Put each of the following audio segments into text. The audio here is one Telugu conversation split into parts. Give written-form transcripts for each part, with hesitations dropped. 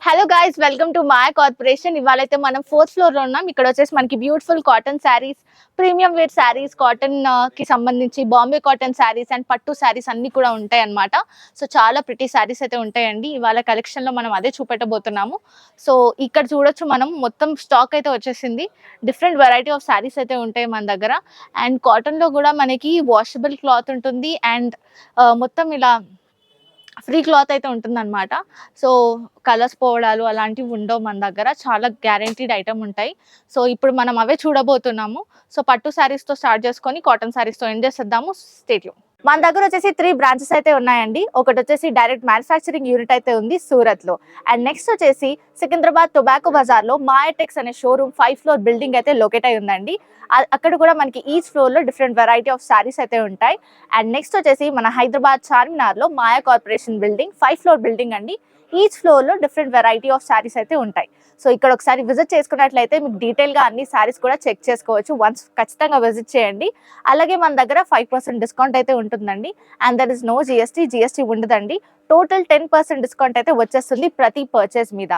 Hello guys, welcome to Maya corporation. ఇవాళైతే మనం 4th ఫ్లోర్ లో ఉన్నాం. ఇక్కడ వచ్చేసి మనకి beautiful cotton saris, premium wear saris, cotton కి సంబంధించి బాంబే కాటన్ శారీస్ అండ్ పట్టు శారీస్ అన్ని కూడా ఉంటాయి అన్నమాట. సో చాలా ప్రిటీ శారీస్ అయితే ఉంటాయండి. ఇవాళ కలెక్షన్ లో మనం అదే చూపెట్టబోతున్నాము. సో ఇక్కడ చూడొచ్చు, మనం మొత్తం స్టాక్ అయితే వచ్చేసింది. డిఫరెంట్ వెరైటీ ఆఫ్ శారీస్ అయితే ఉంటాయి మన దగ్గర. అండ్ కాటన్ లో కూడా మనకి వాషబుల్ క్లాత్ ఉంటుంది అండ్ మొత్తం ఇలా ఫ్రీ క్లాత్ అయితే ఉంటుందన్నమాట. సో కలర్స్ పోవడాలు అలాంటివి ఉండవు మన దగ్గర. చాలా గ్యారెంటీడ్ ఐటమ్ ఉంటాయి. సో ఇప్పుడు మనం అవే చూడబోతున్నాము. సో పట్టు శారీస్తో స్టార్ట్ చేసుకొని కాటన్ శారీస్తో ఎండ్ చేసేద్దాము. Stay tune. మన దగ్గర వచ్చేసి 3 బ్రాంచెస్ అయితే ఉన్నాయండి. ఒకటి వచ్చేసి డైరెక్ట్ మ్యానుఫ్యాక్చరింగ్ యూనిట్ అయితే ఉంది సూరత్ లో. అండ్ నెక్స్ట్ వచ్చేసి సికింద్రాబాద్ టొబాకో బజార్ లో మాయాటెక్స్ అనే షోరూమ్ 5th ఫ్లోర్ బిల్డింగ్ అయితే లొకేట్ అయి ఉందండి. అక్కడ కూడా మనకి ఈచ్ ఫ్లోర్ లో డిఫరెంట్ వెరైటీ ఆఫ్ శారీస్ అయితే ఉంటాయి. అండ్ నెక్స్ట్ వచ్చేసి మన హైదరాబాద్ చార్మినార్ లో Maya corporation building 5th floor building అండి. ఈచ్ ఫ్లోర్ లో డిఫరెంట్ వెరైటీ ఆఫ్ శారీస్ అయితే ఉంటాయి. సో ఇక్కడ ఒకసారి విజిట్ చేసుకున్నట్లయితే మీకు డీటెయిల్ గా అన్ని శారీస్ కూడా చెక్ చేసుకోవచ్చు. వన్స్ ఖచ్చితంగా విజిట్ చేయండి. అలాగే మన దగ్గర 5% డిస్కౌంట్ అయితే ఉంటుందండి. And there is no GST ఉండదండి. టోటల్ 10% డిస్కౌంట్ అయితే వచ్చేస్తుంది ప్రతి పర్చేస్ మీద.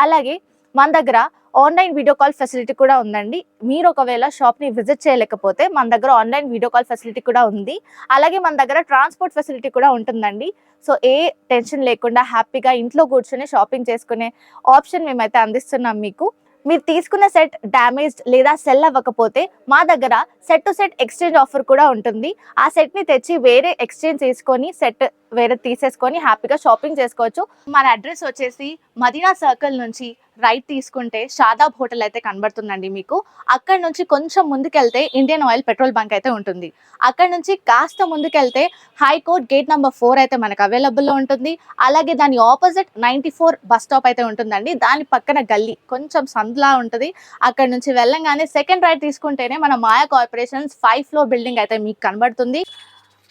అలాగే మన దగ్గర ఆన్లైన్ వీడియో కాల్ ఫెసిలిటీ కూడా ఉందండి. మీరు ఒకవేళ షాప్ని విజిట్ చేయలేకపోతే మన దగ్గర ఆన్లైన్ వీడియో కాల్ ఫెసిలిటీ కూడా ఉంది. అలాగే మన దగ్గర ట్రాన్స్పోర్ట్ ఫెసిలిటీ కూడా ఉంటుందండి. సో ఏ టెన్షన్ లేకుండా హ్యాపీగా ఇంట్లో కూర్చొని షాపింగ్ చేసుకునే ఆప్షన్ మేమైతే అందిస్తున్నాం మీకు. మీరు తీసుకున్న సెట్ డ్యామేజ్డ్ లేదా సెల్ అవ్వకపోతే మా దగ్గర set to set exchange offer కూడా ఉంటుంది. ఆ సెట్ని తెచ్చి వేరే ఎక్స్చేంజ్ చేసుకొని సెట్ వేరే తీసేసుకొని హ్యాపీగా షాపింగ్ చేసుకోవచ్చు. మన అడ్రస్ వచ్చేసి మదీనా సర్కిల్ నుంచి రైట్ తీసుకుంటే షాదాబ్ హోటల్ అయితే కనబడుతుందండి మీకు. అక్కడ నుంచి కొంచెం ముందుకెళ్తే ఇండియన్ ఆయిల్ పెట్రోల్ బంక్ అయితే ఉంటుంది. అక్కడ నుంచి కాస్త ముందుకెళ్తే హైకోర్ట్ గేట్ నెంబర్ 4 అయితే మనకు అవైలబుల్లో ఉంటుంది. అలాగే దాని ఆపోజిట్ 94 బస్ స్టాప్ అయితే ఉంటుందండి. దాని పక్కన గల్లీ కొంచెం సందులా ఉంటుంది. అక్కడ నుంచి వెళ్ళంగానే సెకండ్ రైట్ తీసుకుంటేనే మన మాయా కార్పొరేషన్స్ 5th ఫ్లోర్ బిల్డింగ్ అయితే మీకు కనబడుతుంది.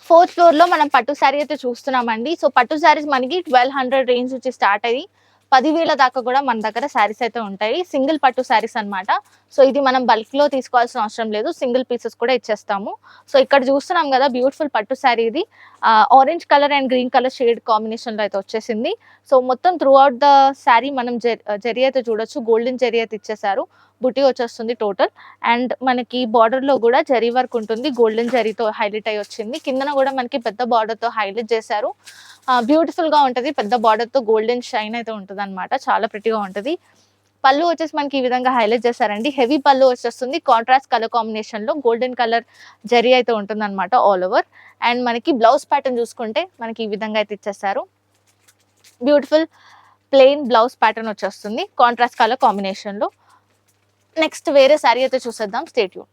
4th ఫ్లోర్ లో మనం పట్టు శారీ అయితే చూస్తున్నామండి. సో పట్టు శారీస్ మనకి 1200 రేంజ్ నుంచి స్టార్ట్ అయ్యి 10,000 దాకా కూడా మన దగ్గర శారీస్ అయితే ఉంటాయి. సింగిల్ పట్టు శారీస్ అన్నమాట. సో ఇది మనం బల్క్ లో తీసుకోవాల్సిన అవసరం లేదు, సింగిల్ పీసెస్ కూడా ఇచ్చేస్తాము. సో ఇక్కడ చూస్తున్నాం కదా, బ్యూటిఫుల్ పట్టు శారీ. ఇది orange colour and green colour shade combination లో అయితే వచ్చేసింది. సో మొత్తం త్రూ అవుట్ ద శారీ మనం జరీ అయితే చూడొచ్చు, గోల్డెన్ జరీ అయితే ఇచ్చేసారు. బుటీ వచ్చేస్తుంది టోటల్. అండ్ మనకి బార్డర్ లో కూడా జరీ వర్క్ ఉంటుంది, గోల్డెన్ జరీతో హైలైట్ అయ్యి వచ్చింది. కిందన కూడా మనకి పెద్ద బార్డర్ తో హైలైట్ చేశారు. బ్యూటిఫుల్ గా ఉంటది. పెద్ద బార్డర్ తో గోల్డెన్ షైన్ అయితే ఉంటుంది అనమాట. చాలా ప్రిటీగా ఉంటుంది. పళ్ళు వచ్చేసి మనకి ఈ విధంగా హైలైట్ చేశారండి. హెవీ పళ్ళు వచ్చేస్తుంది. కాంట్రాస్ట్ కలర్ కాంబినేషన్ లో గోల్డెన్ కలర్ జరీ అయితే ఉంటుంది అనమాట ఆల్ ఓవర్. అండ్ మనకి బ్లౌజ్ ప్యాటర్న్ చూసుకుంటే మనకి ఈ విధంగా అయితే ఇచ్చేసారు. బ్యూటిఫుల్ ప్లెయిన్ బ్లౌజ్ ప్యాటర్న్ వచ్చేస్తుంది కాంట్రాస్ట్ కలర్ కాంబినేషన్ లో. నెక్స్ట్ వేరే శారీ అయితే చూసేద్దాం. Stay tune.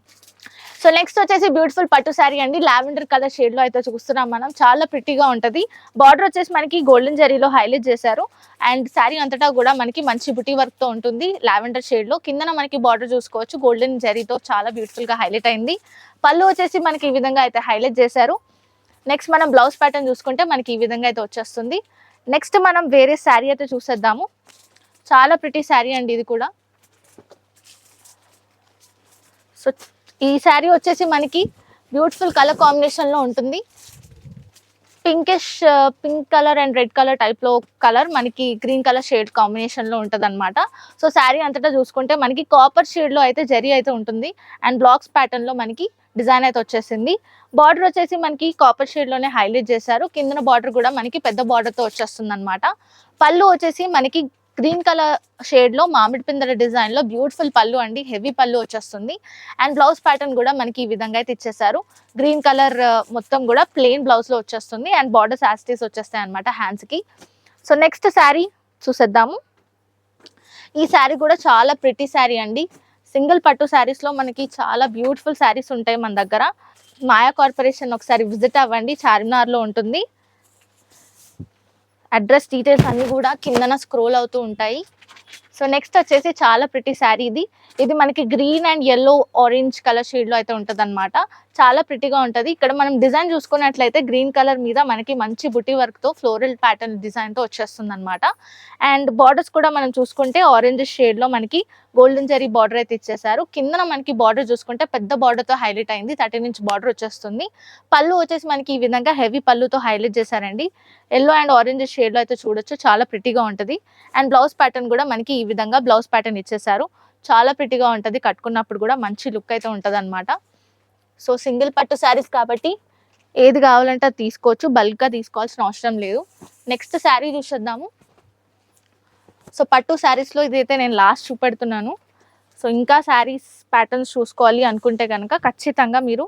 సో నెక్స్ట్ వచ్చేసి బ్యూటిఫుల్ పట్టు శారీ అండి. లావెండర్ కలర్ షేడ్ లో అయితే చూస్తున్నాం మనం. చాలా ప్రిటీగా ఉంటది. బార్డర్ వచ్చేసి మనకి గోల్డెన్ జరీలో హైలైట్ చేశారు. అండ్ శారీ అంతటా కూడా మనకి మంచి బుటీ వర్క్ తో ఉంటుంది లావెండర్ షేడ్ లో. కిందన మనకి బార్డర్ చూసుకోవచ్చు, గోల్డెన్ జరీతో చాలా బ్యూటిఫుల్ గా హైలైట్ అయింది. పళ్ళు వచ్చేసి మనకి ఈ విధంగా అయితే హైలైట్ చేశారు. నెక్స్ట్ మనం బ్లౌజ్ ప్యాటర్న్ చూసుకుంటే మనకి ఈ విధంగా అయితే వచ్చేస్తుంది. నెక్స్ట్ మనం వేరే శారీ అయితే చూసేద్దాము. చాలా ప్రిటీ శారీ అండి ఇది కూడా. సో ఈ శారీ వచ్చేసి మనకి బ్యూటిఫుల్ కలర్ కాంబినేషన్ లో ఉంటుంది. Pinkish pink colour and red colour type లో కలర్ మనకి గ్రీన్ కలర్ షేడ్ కాంబినేషన్ లో ఉంటది అనమాట. సో శారీ అంతటా చూసుకుంటే మనకి కాపర్ షేడ్ లో అయితే జరీ అయితే ఉంటుంది. అండ్ బ్లాక్స్ ప్యాటర్న్ లో మనకి డిజైన్ అయితే వచ్చేసింది. బార్డర్ వచ్చేసి మనకి కాపర్ షేడ్ లోనే హైలైట్ చేశారు. కిందన బార్డర్ కూడా మనకి పెద్ద బార్డర్ తో వచ్చేస్తుంది అనమాట. పళ్ళు వచ్చేసి మనకి గ్రీన్ కలర్ షేడ్ లో మామిడి పిందెల డిజైన్ లో బ్యూటిఫుల్ పళ్ళు అండి. హెవీ పళ్ళు వచ్చేస్తుంది. అండ్ బ్లౌజ్ ప్యాటర్న్ కూడా మనకి ఈ విధంగా అయితే ఇచ్చేసారు. గ్రీన్ కలర్ మొత్తం కూడా ప్లెయిన్ బ్లౌజ్ లో వచ్చేస్తుంది. అండ్ బార్డర్స్ యాస్టీస్ వచ్చేస్తాయి అనమాట హ్యాండ్స్ కి. సో నెక్స్ట్ శారీ చూసేద్దాము. ఈ శారీ కూడా చాలా ప్రిటీ శారీ అండి. సింగిల్ పట్టు శారీస్ లో మనకి చాలా బ్యూటిఫుల్ శారీస్ ఉంటాయి మన దగ్గర. మాయా కార్పొరేషన్ ఒకసారి విజిట్ అవ్వండి, చార్మినార్ లో ఉంటుంది. అడ్రస్ డీటెయిల్స్ అన్ని కూడా కిందన స్క్రోల్ అవుతూ ఉంటాయి. సో నెక్స్ట్ వచ్చేసి చాలా ప్రిటీ శారీ ఇది. ఇది మనకి green and yellow orange colour shade లో అయితే ఉంటుంది అనమాట. చాలా ప్రిటీగా ఉంటుంది. ఇక్కడ మనం డిజైన్ చూసుకున్నట్లయితే గ్రీన్ కలర్ మీద మనకి మంచి బుటీ వర్క్తో ఫ్లోరల్ ప్యాటర్న్ డిజైన్తో వచ్చేస్తుంది అనమాట. అండ్ బార్డర్స్ కూడా మనం చూసుకుంటే ఆరెంజ్ షేడ్లో మనకి గోల్డెన్ జరీ బార్డర్ అయితే ఇచ్చేసారు. కిందన మనకి బార్డర్ చూసుకుంటే పెద్ద బార్డర్తో హైలైట్ అయింది, 13 ఇంచ్ బార్డర్ వచ్చేస్తుంది. పళ్ళు వచ్చేసి మనకి ఈ విధంగా హెవీ పళ్ళుతో హైలైట్ చేశారండి. ఎల్లో అండ్ ఆరెంజ్ షేడ్లో అయితే చూడొచ్చు, చాలా ప్రిటీగా ఉంటుంది. అండ్ బ్లౌజ్ ప్యాటర్న్ కూడా మనకి ఈ విధంగా బ్లౌజ్ ప్యాటర్న్ ఇచ్చేసారు. చాలా ప్రిటీగా ఉంటుంది, కట్టుకున్నప్పుడు కూడా మంచి లుక్ అయితే ఉంటుంది అనమాట. సో సింగిల్ పట్టు శారీస్ కాబట్టి ఏది కావాలంటే అది తీసుకోవచ్చు, బల్క్గా తీసుకోవాల్సిన అవసరం లేదు. నెక్స్ట్ శారీ చూసేద్దాము. సో పట్టు శారీస్లో ఇదైతే నేను లాస్ట్ చూపెడుతున్నాను. సో ఇంకా శారీస్ ప్యాటర్న్స్ చూసుకోవాలి అనుకుంటే కనుక ఖచ్చితంగా మీరు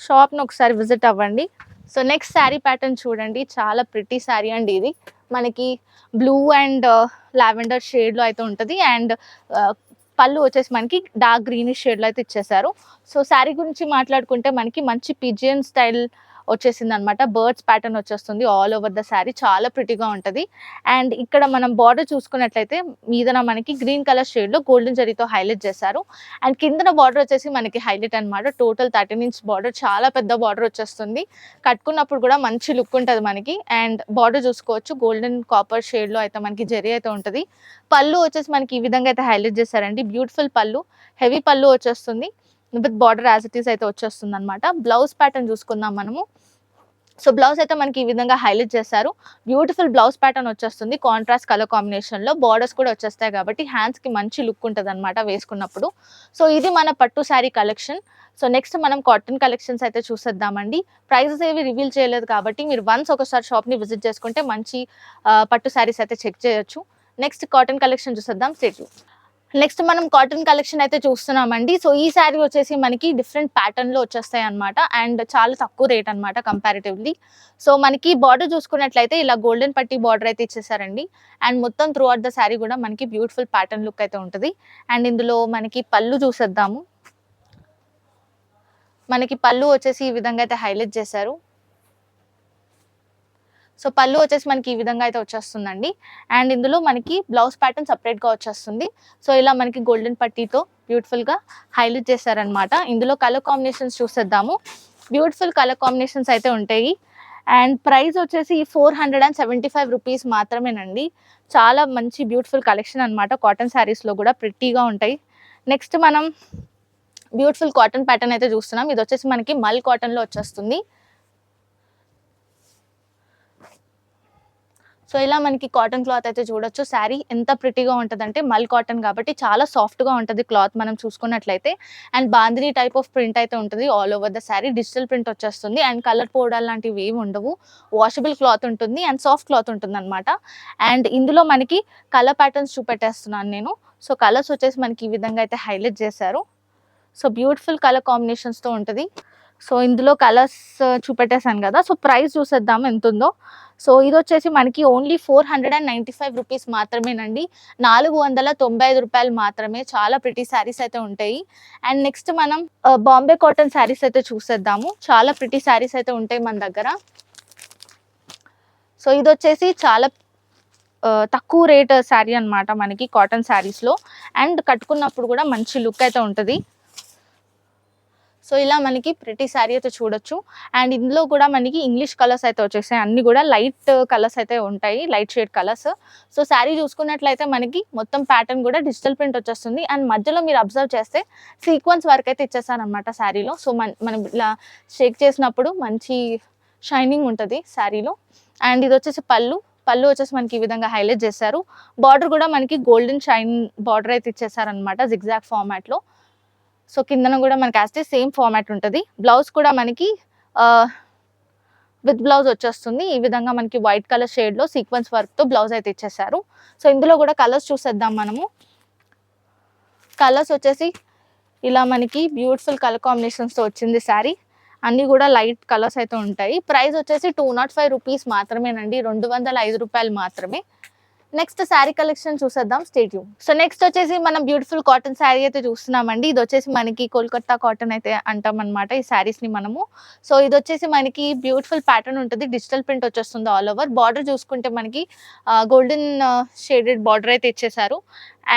షాప్ను ఒకసారి విజిట్ అవ్వండి. సో నెక్స్ట్ శారీ ప్యాటర్న్ చూడండి, చాలా ప్రిటీ శారీ అండి. ఇది మనకి బ్లూ అండ్ లావెండర్ షేడ్లో అయితే ఉంటుంది. అండ్ పళ్ళు వచ్చేసి మనకి డార్క్ గ్రీనిష్ షేడ్లో అయితే ఇచ్చేసారు. సో శారీ గురించి మాట్లాడుకుంటే మనకి మంచి పిజియన్ స్టైల్ వచ్చేసింది అనమాట. బర్డ్స్ ప్యాటర్న్ వచ్చేస్తుంది ఆల్ ఓవర్ ద శారీ, చాలా ప్రిటీగా ఉంటుంది. అండ్ ఇక్కడ మనం బార్డర్ చూసుకున్నట్లయితే మీదన మనకి గ్రీన్ కలర్ షేడ్లో గోల్డెన్ జరీతో హైలైట్ చేశారు. అండ్ కిందన బార్డర్ వచ్చేసి మనకి హైలైట్ అనమాట. టోటల్ 13 ఇంచ్ బార్డర్, చాలా పెద్ద బార్డర్ వచ్చేస్తుంది. కట్టుకున్నప్పుడు కూడా మంచి లుక్ ఉంటుంది మనకి. అండ్ బార్డర్ చూసుకోవచ్చు, గోల్డెన్ కాపర్ షేడ్లో అయితే మనకి జరీ అయితే ఉంటుంది. పళ్ళు వచ్చేసి మనకి ఈ విధంగా అయితే హైలైట్ చేశారండి. బ్యూటిఫుల్ పళ్ళు, హెవీ పళ్ళు వచ్చేస్తుంది with border as it is అయితే వచ్చేస్తుంది అనమాట. బ్లౌజ్ ప్యాటర్న్ చూసుకుందాం మనము. సో బ్లౌజ్ అయితే మనకి ఈ విధంగా హైలైట్ చేశారు. బ్యూటిఫుల్ బ్లౌజ్ ప్యాటర్న్ వచ్చేస్తుంది, కాంట్రాస్ట్ కలర్ కాంబినేషన్లో. బార్డర్స్ కూడా వచ్చేస్తాయి కాబట్టి హ్యాండ్స్కి మంచి లుక్ ఉంటుంది అనమాట వేసుకున్నప్పుడు. సో ఇది మన పట్టు శారీ కలెక్షన్. సో నెక్స్ట్ మనం కాటన్ కలెక్షన్స్ అయితే చూసేద్దామండి. ప్రైజెస్ ఏవి రివీల్ చేయలేదు కాబట్టి మీరు వన్స్ ఒకసారి షాప్ని విజిట్ చేసుకుంటే మంచి పట్టు శారీస్ అయితే చెక్ చేయొచ్చు. నెక్స్ట్ కాటన్ కలెక్షన్ చూసేద్దాం. స్టేట్ నెక్స్ట్ మనం కాటన్ కలెక్షన్ అయితే చూస్తున్నామండి. సో ఈ శారీ వచ్చేసి మనకి డిఫరెంట్ ప్యాటర్న్లో వచ్చేస్తాయి అనమాట. అండ్ చాలా తక్కువ రేట్ అనమాట కంపారిటివ్లీ. సో మనకి బార్డర్ చూసుకున్నట్లయితే ఇలా గోల్డెన్ పట్టి బార్డర్ అయితే ఇచ్చేసారండి. అండ్ మొత్తం త్రూ అవుట్ ద శారీ కూడా మనకి బ్యూటిఫుల్ ప్యాటర్న్ లుక్ అయితే ఉంటుంది. అండ్ ఇందులో మనకి పళ్ళు చూసేద్దాము. మనకి పళ్ళు వచ్చేసి ఈ విధంగా అయితే హైలైట్ చేశారు. సో పళ్ళు వచ్చేసి మనకి ఈ విధంగా అయితే వచ్చేస్తుందండి. అండ్ ఇందులో మనకి బ్లౌజ్ ప్యాటర్న్ సపరేట్గా వచ్చేస్తుంది. సో ఇలా మనకి గోల్డెన్ పట్టీతో బ్యూటిఫుల్గా హైలైట్ చేశారనమాట. ఇందులో కలర్ కాంబినేషన్స్ చూసేద్దాము. బ్యూటిఫుల్ కలర్ కాంబినేషన్స్ అయితే ఉంటాయి. అండ్ ప్రైస్ వచ్చేసి 475 రూపీస్ మాత్రమేనండి. చాలా మంచి బ్యూటిఫుల్ కలెక్షన్ అనమాట. కాటన్ శారీస్లో కూడా ప్రిటీగా ఉంటాయి. నెక్స్ట్ మనం బ్యూటిఫుల్ కాటన్ ప్యాటర్న్ అయితే చూస్తున్నాం. ఇది వచ్చేసి మనకి మల్ కాటన్లో వచ్చేస్తుంది. సో ఇలా మనకి కాటన్ క్లాత్ అయితే చూడొచ్చు. శారీ ఎంత ప్రిటీగా ఉంటుందంటే మల్ కాటన్ కాబట్టి చాలా సాఫ్ట్గా ఉంటుంది క్లాత్ మనం చూసుకున్నట్లయితే. And bandhani type of print అయితే ఉంటుంది all over the sari. Digital print వచ్చేస్తుంది. అండ్ కలర్ పోవడాలు లాంటివి ఏమి ఉండవు. వాషబుల్ క్లాత్ ఉంటుంది అండ్ సాఫ్ట్ క్లాత్ ఉంటుంది అనమాట. అండ్ ఇందులో మనకి కలర్ ప్యాటర్న్స్ చూపెట్టేస్తున్నాను నేను. సో కలర్స్ వచ్చేసి మనకి ఈ విధంగా అయితే హైలైట్ చేశారు. సో బ్యూటిఫుల్ కలర్ కాంబినేషన్స్తో ఉంటుంది. సో ఇందులో కలర్స్ చూపెట్టేసాను కదా. సో ప్రైస్ చూసేద్దాము ఎంత ఉందో. సో ఇది వచ్చేసి మనకి ఓన్లీ 495 రూపీస్ మాత్రమేనండి. 495 రూపాయలు మాత్రమే. చాలా ప్రిటీ శారీస్ అయితే ఉంటాయి. అండ్ నెక్స్ట్ మనం బాంబే కాటన్ శారీస్ అయితే చూసేద్దాము. చాలా ప్రిటీ శారీస్ అయితే ఉంటాయి మన దగ్గర. సో ఇది వచ్చేసి చాలా తక్కువ రేట్ శారీ అనమాట మనకి కాటన్ శారీస్లో. అండ్ కట్టుకున్నప్పుడు కూడా మంచి లుక్ అయితే ఉంటుంది. సో ఇలా మనకి ప్రిటీ శారీ అయితే చూడొచ్చు. అండ్ ఇందులో కూడా మనకి ఇంగ్లీష్ కలర్స్ అయితే వచ్చేసాయి. అన్ని కూడా లైట్ కలర్స్ అయితే ఉంటాయి, light shade colours. So sari చూసుకున్నట్లయితే మనకి మొత్తం ప్యాటర్న్ కూడా డిజిటల్ ప్రింట్ వచ్చేస్తుంది. అండ్ మధ్యలో మీరు అబ్జర్వ్ చేస్తే సీక్వెన్స్ వర్క్ అయితే ఇచ్చేసారనమాట శారీలో. సో మనం ఇలా షేక్ చేసినప్పుడు మంచి షైనింగ్ ఉంటుంది శారీలో. అండ్ ఇది వచ్చేసి పళ్ళు వచ్చేసి మనకి ఈ విధంగా హైలైట్ చేశారు. బార్డర్ కూడా మనకి గోల్డెన్ షైన్ బార్డర్ అయితే ఇచ్చేసారనమాట జిగ్జాగ్ ఫార్మాట్లో. సో కిందన కూడా మనకి యాస్టే సేమ్ ఫార్మాట్ ఉంటుంది. బ్లౌజ్ కూడా మనకి విత్ బ్లౌజ్ వచ్చేస్తుంది. ఈ విధంగా మనకి వైట్ కలర్ షేడ్లో సీక్వెన్స్ వర్క్తో బ్లౌజ్ అయితే ఇచ్చేసారు. సో ఇందులో కూడా కలర్స్ చూసేద్దాం మనము. కలర్స్ వచ్చేసి ఇలా మనకి బ్యూటిఫుల్ కలర్ కాంబినేషన్స్తో వచ్చింది శారీ. అన్నీ కూడా లైట్ కలర్స్ అయితే ఉంటాయి. ప్రైస్ వచ్చేసి 205 రూపీస్ మాత్రమేనండి. 205 రూపాయలు మాత్రమే. నెక్స్ట్ శారీ కలెక్షన్ చూసేద్దాం, స్టే ట్యూన్. సో నెక్స్ట్ వచ్చేసి మనం బ్యూటిఫుల్ కాటన్ శారీ అయితే చూస్తున్నామండి. ఇది వచ్చేసి మనకి కోల్కతా కాటన్ అయితే అంటాం అనమాట ఈ శారీస్ ని మనము. సో ఇది వచ్చేసి మనకి బ్యూటిఫుల్ ప్యాటర్న్ ఉంటుంది, డిజిటల్ ప్రింట్ వచ్చేస్తుంది ఆల్ ఓవర్. బార్డర్ చూసుకుంటే మనకి గోల్డెన్ షేడెడ్ బార్డర్ అయితే ఇచ్చేసారు.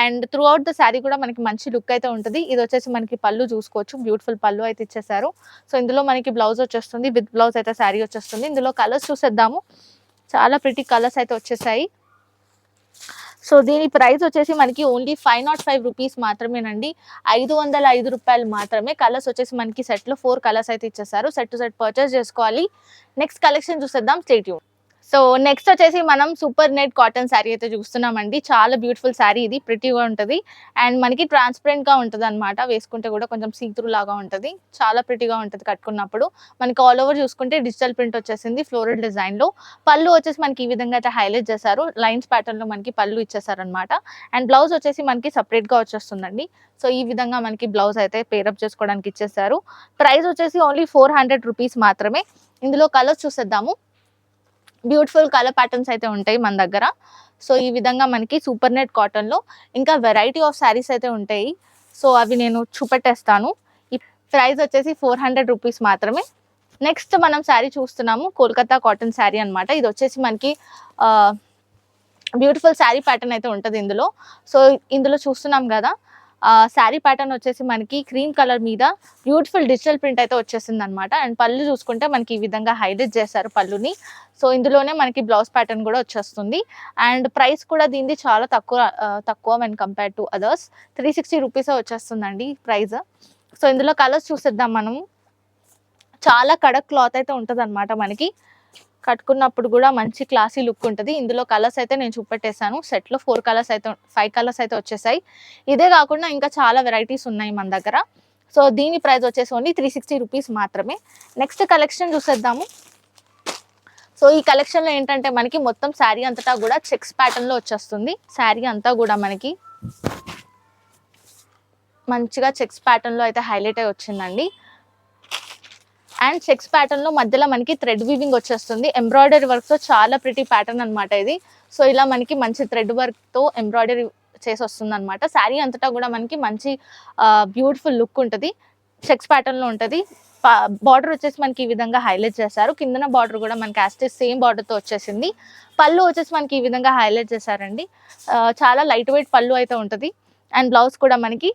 And through out the sari కూడా మనకి మంచి లుక్ అయితే ఉంటుంది. ఇది వచ్చేసి మనకి పళ్ళు చూసుకోవచ్చు, బ్యూటిఫుల్ పళ్ళు అయితే ఇచ్చేసారు. సో ఇందులో మనకి బ్లౌజ్ వచ్చేస్తుంది, విత్ బ్లౌజ్ అయితే శారీ వచ్చేస్తుంది. ఇందులో కలర్స్ చూసేద్దాము, చాలా ప్రిటీ కలర్స్ అయితే వచ్చేసాయి. సో దీని ప్రైస్ వచ్చేసి మనకి ఓన్లీ 505 రూపీస్ మాత్రమేనండి, 505 రూపాయలు మాత్రమే. కలర్స్ వచ్చేసి మనకి సెట్లో 4 కలర్స్ అయితే ఇచ్చేసారు. సెట్ టు సెట్ పర్చేస్ చేసుకోవాలి. నెక్స్ట్ కలెక్షన్ చూసేద్దాం, స్టే ట్యూన్. సో నెక్స్ట్ వచ్చేసి మనం సూపర్ నెట్ కాటన్ శారీ అయితే చూస్తున్నామండి. చాలా బ్యూటిఫుల్ శారీ, ఇది ప్రిటీగా ఉంటుంది అండ్ మనకి ట్రాన్స్పరెంట్ గా ఉంటుంది అనమాట. వేసుకుంటే కూడా కొంచెం సీత్రూ లాగా ఉంటుంది, చాలా ప్రిటీగా ఉంటుంది కట్టుకున్నప్పుడు. మనకి ఆల్ ఓవర్ చూసుకుంటే డిజిటల్ ప్రింట్ వచ్చేసింది ఫ్లోరల్ డిజైన్ లో. పళ్ళు వచ్చేసి మనకి ఈ విధంగా అయితే హైలైట్ చేశారు, లైన్స్ ప్యాటర్న్ లో మనకి పళ్ళు ఇచ్చేసారు అనమాట. అండ్ బ్లౌజ్ వచ్చేసి మనకి సపరేట్ గా వచ్చేస్తుందండి. సో ఈ విధంగా మనకి బ్లౌజ్ అయితే పేరప్ చేసుకోవడానికి ఇచ్చేసారు. ప్రైస్ వచ్చేసి ఓన్లీ 400 రూపీస్ మాత్రమే. ఇందులో కలర్స్ చూసేద్దాము, బ్యూటిఫుల్ కలర్ ప్యాటర్న్స్ అయితే ఉంటాయి మన దగ్గర. సో ఈ విధంగా మనకి సూపర్ నెట్ కాటన్లో ఇంకా వెరైటీ ఆఫ్ శారీస్ అయితే ఉంటాయి. సో అవి నేను చూపెట్టేస్తాను. ఈ ప్రైస్ వచ్చేసి 400 రూపీస్ మాత్రమే. నెక్స్ట్ మనం శారీ చూస్తున్నాము, కోల్కతా కాటన్ శారీ అనమాట. ఇది వచ్చేసి మనకి బ్యూటిఫుల్ శారీ ప్యాటర్న్ అయితే ఉంటుంది ఇందులో. సో ఇందులో చూస్తున్నాం కదా, శారీ ప్యాటర్న్ వచ్చేసి మనకి క్రీమ్ కలర్ మీద బ్యూటిఫుల్ డిజిటల్ ప్రింట్ అయితే వచ్చేసింది అనమాట. అండ్ పళ్ళు చూసుకుంటే మనకి ఈ విధంగా హైలైట్ చేశారు పళ్ళుని. సో ఇందులోనే మనకి బ్లౌజ్ ప్యాటర్న్ కూడా వచ్చేస్తుంది. అండ్ ప్రైస్ కూడా దీనిది చాలా తక్కువ వెన్ కంపేర్ టు అదర్స్. 360 రూపీసే వచ్చేస్తుందండి ప్రైస్. సో ఇందులో కలర్స్ చూసేద్దాం మనం. చాలా కడక్ క్లాత్ అయితే ఉంటుంది అనమాట, మనకి కట్టుకున్నప్పుడు కూడా మంచి క్లాసీ లుక్ ఉంటుంది. ఇందులో కలర్స్ అయితే నేను చూపెట్టేశాను. సెట్లో 4 కలర్స్ అయితే 5 కలర్స్ అయితే వచ్చేసాయి. ఇదే కాకుండా ఇంకా చాలా వెరైటీస్ ఉన్నాయి మన దగ్గర. సో దీని ప్రైస్ వచ్చేసి ఓన్లీ 360 రూపీస్ మాత్రమే. నెక్స్ట్ కలెక్షన్ చూసేద్దాము. సో ఈ కలెక్షన్లో ఏంటంటే మనకి మొత్తం శారీ అంతటా కూడా చెక్స్ ప్యాటర్న్లో వచ్చేస్తుంది. శారీ అంతా కూడా మనకి మంచిగా చెక్స్ ప్యాటర్న్లో అయితే హైలైట్ అయి వచ్చిందండి. అండ్ చెక్స్ ప్యాటర్న్ లో మధ్యలో మనకి థ్రెడ్ వీవింగ్ వచ్చేస్తుంది, ఎంబ్రాయిడరీ వర్క్ తో చాలా ప్రిటీ ప్యాటర్న్ అనమాట ఇది. సో ఇలా మనకి మంచి థ్రెడ్ వర్క్ తో ఎంబ్రాయిడరీ చేసి వస్తుంది అనమాట. శారీ అంతటా కూడా మనకి మంచి బ్యూటిఫుల్ లుక్ ఉంటుంది, చెక్స్ ప్యాటర్న్ లో ఉంటుంది. బార్డర్ వచ్చేసి మనకి ఈ విధంగా హైలైట్ చేశారు. కిందన బార్డర్ కూడా మనకి యాస్టిస్ సేమ్ బార్డర్ తో వచ్చేసింది. పళ్ళు వచ్చేసి మనకి ఈ విధంగా హైలైట్ చేశారండి. చాలా లైట్ వెయిట్ పళ్ళు అయితే ఉంటుంది. అండ్ బ్లౌజ్ కూడా మనకి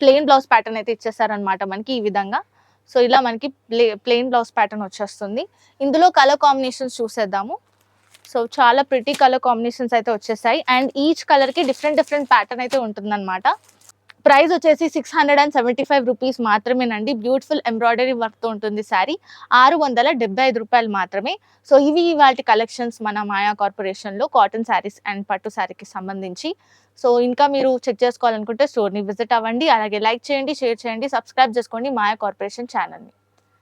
ప్లెయిన్ బ్లౌజ్ ప్యాటర్న్ అయితే ఇచ్చేసారనమాట మనకి ఈ విధంగా. సో ఇలా మనకి ప్లెయిన్ బ్లౌజ్ ప్యాటర్న్ వచ్చేస్తుంది. ఇందులో కలర్ కాంబినేషన్స్ చూసేద్దాము. సో చాలా ప్రిటీ కలర్ కాంబినేషన్స్ అయితే వచ్చేసాయి. అండ్ ఈచ్ కలర్కి డిఫరెంట్ ప్యాటర్న్ అయితే ఉంటుందన్నమాట. ప్రైస్ వచ్చేసి 675 రూపీస్ మాత్రమేనండి. బ్యూటిఫుల్ ఎంబ్రాయిడరీ వర్క్తో ఉంటుంది శారీ. 675 రూపాయలు మాత్రమే. సో ఇవి వాటి కలెక్షన్స్ మన మాయా కార్పొరేషన్లో కాటన్ శారీస్ అండ్ పట్టు శారీకి సంబంధించి. సో ఇంకా మీరు చెక్ చేసుకోవాలనుకుంటే స్టోర్ని విజిట్ అవ్వండి. అలాగే లైక్ చేయండి, షేర్ చేయండి, సబ్స్క్రైబ్ చేసుకోండి మాయా కార్పొరేషన్ ఛానల్ని.